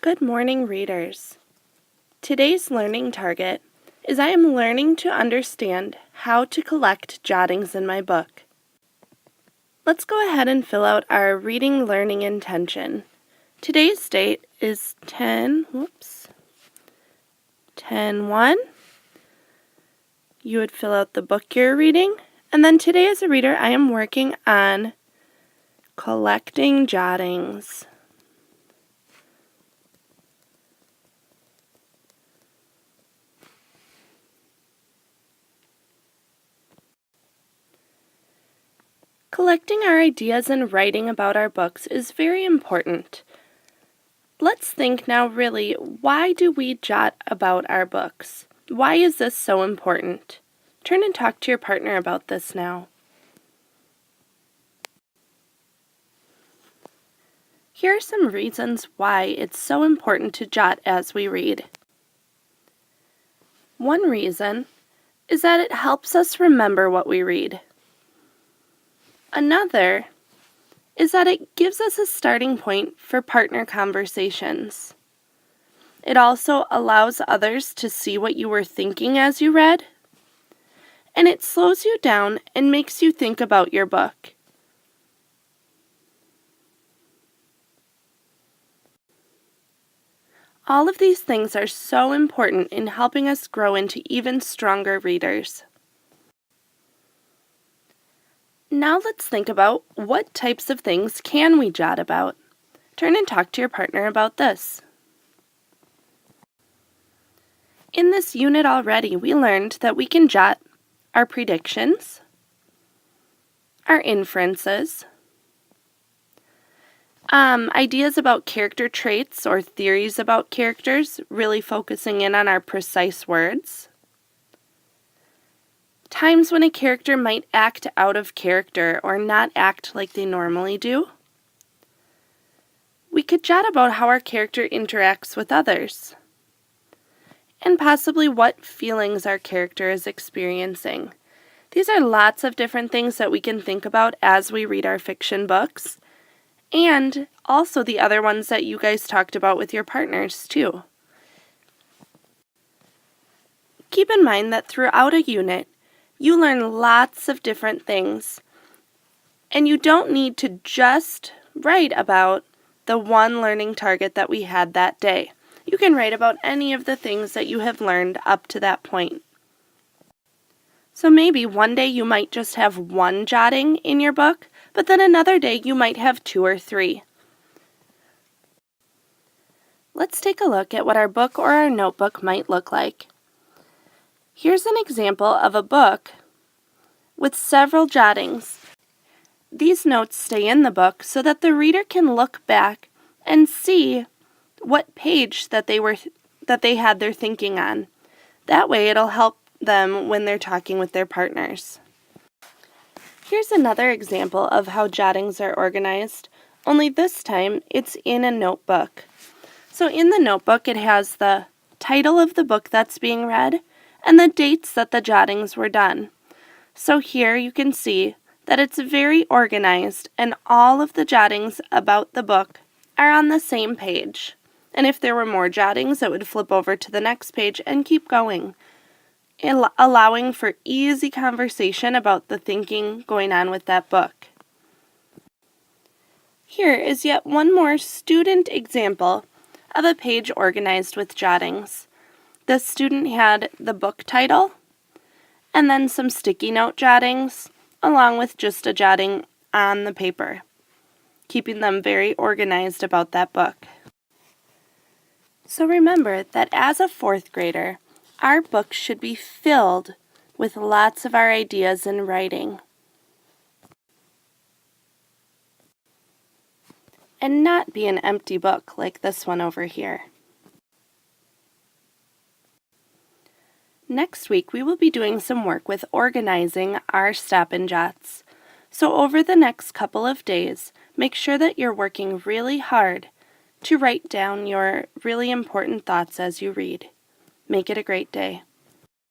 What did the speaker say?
Good morning, readers. Today's learning target is I am learning to understand how to collect jottings in my book. Let's go ahead and fill out our reading learning intention. Today's date is 10/1. You would fill out the book you're reading, and then today as a reader I am working on collecting jottings. Collecting our ideas and writing about our books is very important. Let's think now really, why do we jot about our books? Why is this so important? Turn and talk to your partner about this now. Here are some reasons why it's so important to jot as we read. One reason is that it helps us remember what we read. Another is that it gives us a starting point for partner conversations. It also allows others to see what you were thinking as you read, and it slows you down and makes you think about your book. All of these things are so important in helping us grow into even stronger readers. Now let's think about what types of things can we jot about. Turn and talk to your partner about this. In this unit already, we learned that we can jot our predictions, our inferences, ideas about character traits or theories about characters, really focusing in on our precise words, times when a character might act out of character or not act like they normally do. We could jot about how our character interacts with others, and possibly what feelings our character is experiencing. These are lots of different things that we can think about as we read our fiction books, and also the other ones that you guys talked about with your partners too. Keep in mind that throughout a unit, you learn lots of different things, and you don't need to just write about the one learning target that we had that day. You can write about any of the things that you have learned up to that point. So maybe one day you might just have one jotting in your book, but then another day you might have 2 or 3. Let's take a look at what our book or our notebook might look like. Here's an example of a book with several jottings. These notes stay in the book so that the reader can look back and see what page that they had their thinking on. That way it'll help them when they're talking with their partners. Here's another example of how jottings are organized, only this time it's in a notebook. So in the notebook it has the title of the book that's being read and the dates that the jottings were done. So here you can see that it's very organized and all of the jottings about the book are on the same page. And if there were more jottings, it would flip over to the next page and keep going, allowing for easy conversation about the thinking going on with that book. Here is yet one more student example of a page organized with jottings. The student had the book title and then some sticky note jottings along with just a jotting on the paper, keeping them very organized about that book. So remember that as a 4th grader, our book should be filled with lots of our ideas in writing, and not be an empty book like this one over here. Next week, we will be doing some work with organizing our Stop and Jots. So over the next couple of days, make sure that you're working really hard to write down your really important thoughts as you read. Make it a great day.